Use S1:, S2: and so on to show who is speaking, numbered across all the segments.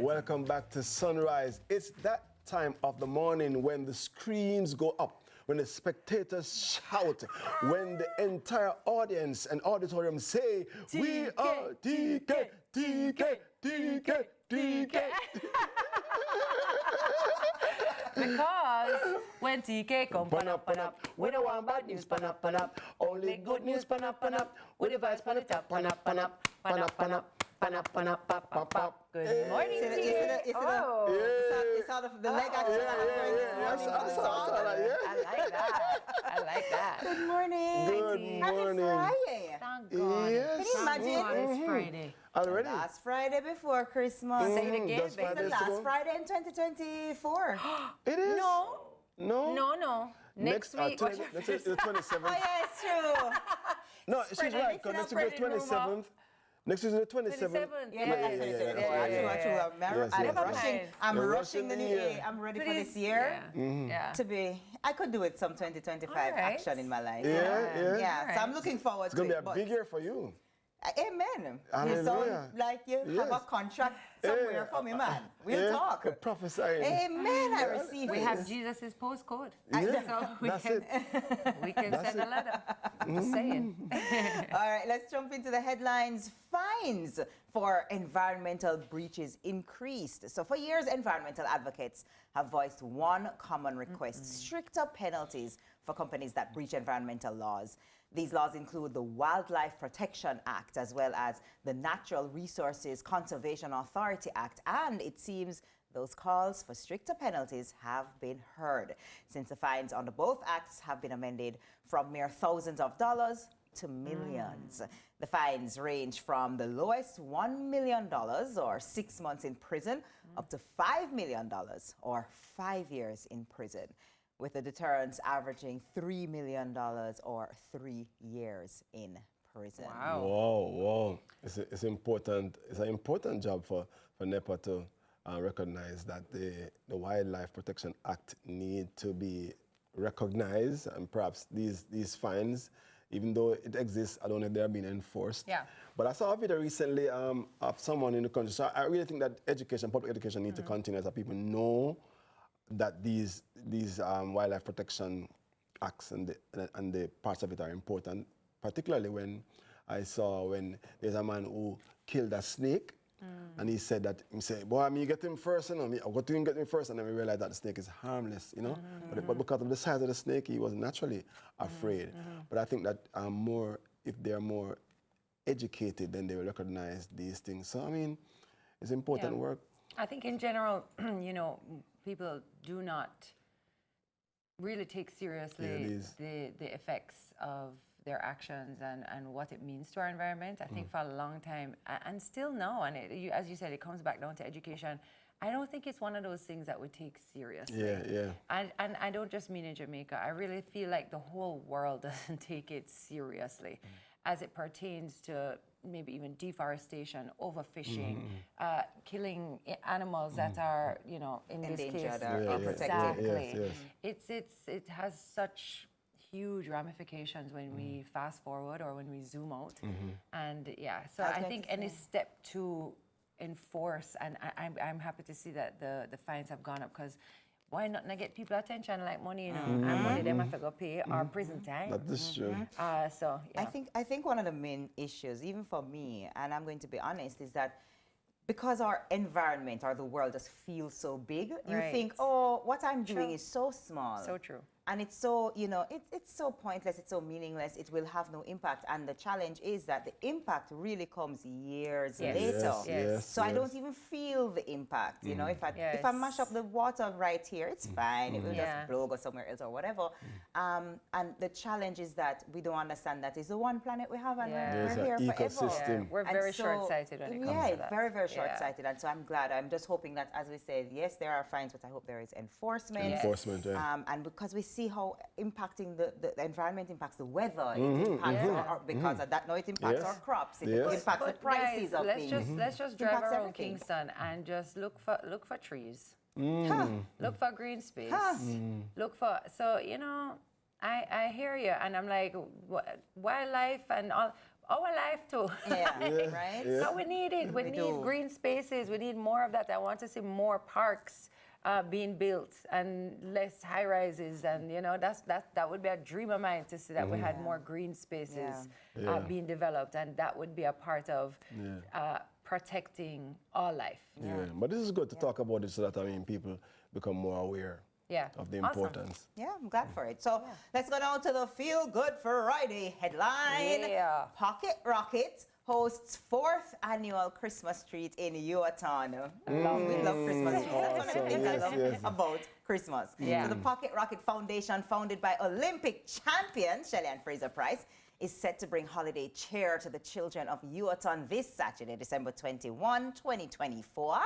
S1: Welcome back to Sunrise. It's that time of the morning when the screams go up, when the spectators shout, when the entire audience and auditorium say, "We are DK, DK, DK, DK."
S2: Because when TK come pan up, we don't want bad news pan up. Only good news pan up. With the vibes pan it up, pan up. Good morning, TK.
S3: It's out of the leg action.
S2: I like that.
S3: Good morning.
S1: Good
S3: Happy
S1: morning.
S3: Friday.
S2: Thank God.
S1: Yes.
S3: Can you imagine?
S2: It's Friday.
S1: Already?
S3: Last Friday before Christmas.
S2: Say it again,
S1: Just
S2: baby.
S3: It's the
S1: Fridays to
S3: last
S1: go?
S3: Friday in 2024.
S1: It is?
S2: No.
S1: No?
S2: Next week.
S1: Next is the 27th.
S3: Oh, yeah, it's true.
S1: No, she's
S2: Spreading-
S1: right, because next is the
S2: spreading rumor.
S1: 27th. Next is the 27th.
S2: 27th.
S3: Yeah, but that's
S1: yeah,
S3: 2024.
S1: Yes.
S3: I'm
S1: You're
S3: rushing the new
S1: year.
S3: year. I'm ready for this year.
S2: Yeah.
S3: To be, I could do with some 2025
S2: All right.
S3: action in my life.
S1: Yeah.
S3: Yeah, so I'm looking forward
S1: It's
S3: to
S1: going to
S3: it.
S1: be a big year for you.
S3: Amen. You
S1: Hallelujah.
S3: sound like you have a
S1: Yes.
S3: contract somewhere for me, man. We'll talk.
S1: Prophesying.
S3: Amen. I receive
S2: We
S3: it.
S2: have Jesus' postcode.
S1: Yeah,
S2: So we
S1: that's
S2: can,
S1: it.
S2: we can send a letter. Just saying.
S3: All right, let's jump into the headlines. Fines for environmental breaches increased. So for years, environmental advocates have voiced one common request: stricter penalties for companies that breach environmental laws. These laws include the Wildlife Protection Act, as well as the Natural Resources Conservation Authority Act, and it seems those calls for stricter penalties have been heard, since the fines under both acts have been amended from mere thousands of dollars to millions. The fines range from the lowest $1 million or 6 months in prison up to $5 million or 5 years in prison, with the deterrence averaging $3 million or 3 years in prison.
S2: Wow.
S1: Whoa. It's important. It's an important job for NEPA to recognize that the Wildlife Protection Act need to be recognized, and perhaps these fines, even though it exists, I don't know if they're being enforced.
S2: Yeah.
S1: But I saw a video recently of someone in the country. So I really think that public education needs to continue, so that people know that these wildlife protection acts and the parts of it are important, particularly when I saw when there's a man who killed a snake, and he said that, boy, you get him first, I got to get him first, and then we realized that the snake is harmless, But because of the size of the snake, he was naturally afraid. But I think that if they're more educated, then they will recognize these things. So, it's important work.
S2: I think in general, people do not really take seriously the effects of their actions and what it means to our environment. I think for a long time, and still now, and as you said, it comes back down to education. I don't think it's one of those things that we take seriously.
S1: Yeah.
S2: And I don't just mean in Jamaica. I really feel like the whole world doesn't take it seriously as it pertains to maybe even deforestation, overfishing, killing animals that are, in this case,
S3: protected.
S1: Yes.
S2: It has such huge ramifications when we fast forward or when we zoom out. And so I think any step to enforce, and I'm happy to see that the fines have gone up, because why not get people attention like money, and money them have to go pay or prison time.
S1: That is true.
S2: So yeah.
S3: I think one of the main issues, even for me, and I'm going to be honest, is that because our environment or the world just feels so big, you think, what I'm doing is so small.
S2: So true.
S3: And it's so, it's so pointless, it's so meaningless, it will have no impact. And the challenge is that the impact really comes years later. So I don't even feel the impact. If I mash up the water right here, it's fine. It will just blow, go somewhere else or whatever. And the challenge is that we don't understand that it's the one planet we have, and we're here
S1: ecosystem.
S3: forever.
S2: Yeah, we're very short-sighted when it comes to that.
S3: Yeah, very, very short-sighted. And so I'm glad. I'm just hoping that, as we said, yes, there are fines, but I hope there is enforcement.
S1: Enforcement,
S3: and because we see how impacting the environment impacts the weather, it impacts because of that, it impacts our crops, it impacts the prices of things.
S2: Let's just drive around Kingston and just look for trees. Look for green space. Look for, I hear you, and I'm like, wildlife and all, our life too.
S3: Yeah, right?
S1: Yeah.
S2: So we need it. We need
S3: do.
S2: green spaces. We need more of that. I want to see more parks being built and less high rises. And that would be a dream of mine to see that we had more green spaces being developed, and that would be a part of protecting all life.
S1: Yeah, but this is good to talk about it so that people become more aware of the importance.
S3: Yeah, I'm glad for it. So let's go down to the Feel Good Friday headline.
S2: Yeah.
S3: Pocket Rocket hosts 4th annual Christmas treat in Yuatan. We love Christmas trees. That's one of the things I love about Christmas.
S2: Yeah.
S3: So the Pocket Rocket Foundation, founded by Olympic champion Shelly-Ann Fraser-Pryce, is set to bring holiday cheer to the children of Yuatan this Saturday, December 21, 2024,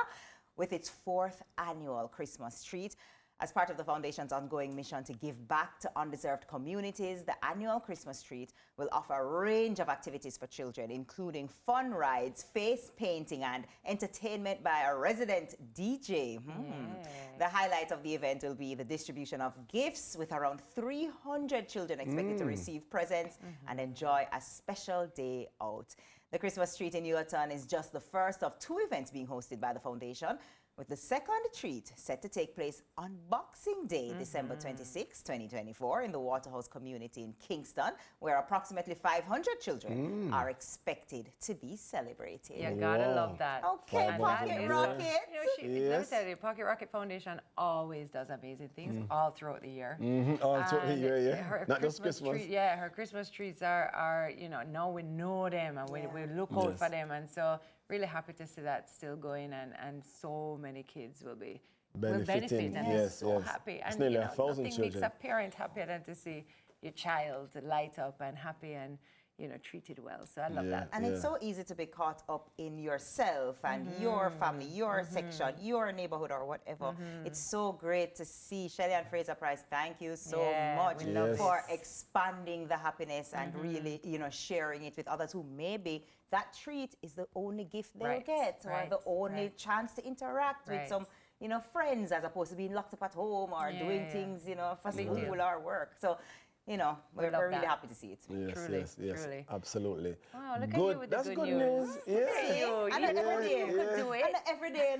S3: with its 4th annual Christmas treat. As part of the foundation's ongoing mission to give back to undeserved communities, the annual Christmas treat will offer a range of activities for children, including fun rides, face painting, and entertainment by a resident DJ. The highlight of the event will be the distribution of gifts, with around 300 children expected to receive presents and enjoy a special day out. The Christmas treat in Yuatan is just the first of 2 events being hosted by the foundation, with the second treat set to take place on Boxing Day, December 26, 2024, in the Waterhouse community in Kingston, where approximately 500 children are expected to be celebrated.
S2: You gotta love that.
S3: Okay,
S2: And
S3: Pocket
S2: that is
S3: Rocket.
S2: let me tell you, Pocket Rocket Foundation always does amazing things all throughout the year.
S1: All throughout the
S2: And
S1: year,
S2: her
S1: not just Christmas.
S2: her Christmas treats are now we know them, and we look out for them, and so really happy to see that still going, and so many kids will benefit, and happy.
S1: It's
S2: And
S1: nearly 1,000
S2: nothing
S1: children.
S2: makes a parent happier than to see your child light up and happy and treated well. So I love that.
S3: And it's so easy to be caught up in yourself and your family, your section, your neighborhood, or whatever. It's so great to see. Shelly-Ann Fraser-Pryce, thank you so much
S2: we love
S3: for expanding the happiness and really, sharing it with others who maybe that treat is the only gift they'll get, or the only chance to interact with some friends, as opposed to being locked up at home or doing things, for school or work. So, we're really happy to see it.
S1: Yes,
S2: Truly.
S1: Absolutely.
S2: Wow, look
S1: good.
S2: at you with
S1: That's
S2: the
S1: good
S2: good
S1: news.
S2: news.
S1: Yeah.
S3: And every day,
S2: you could do it.
S3: And every day,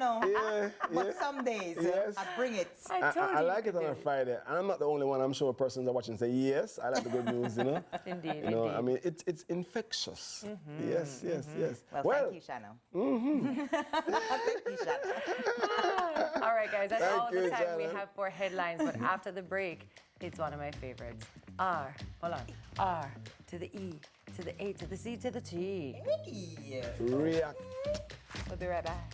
S3: but some days, I bring it.
S1: I like it on a Friday. And I'm not the only one. I'm sure persons are watching say, yes, I like the good news,
S2: Indeed,
S1: I mean, it's infectious. Yes.
S3: Well, thank you, Shannon. Thank you, Shannon.
S2: All right, guys, that's
S1: Thank
S2: all the
S1: you,
S2: time we
S1: Shannon.
S2: have for headlines. But after the break, it's one of my favorites. R to the E to the A to the C to the T.
S1: React.
S2: We'll be right back.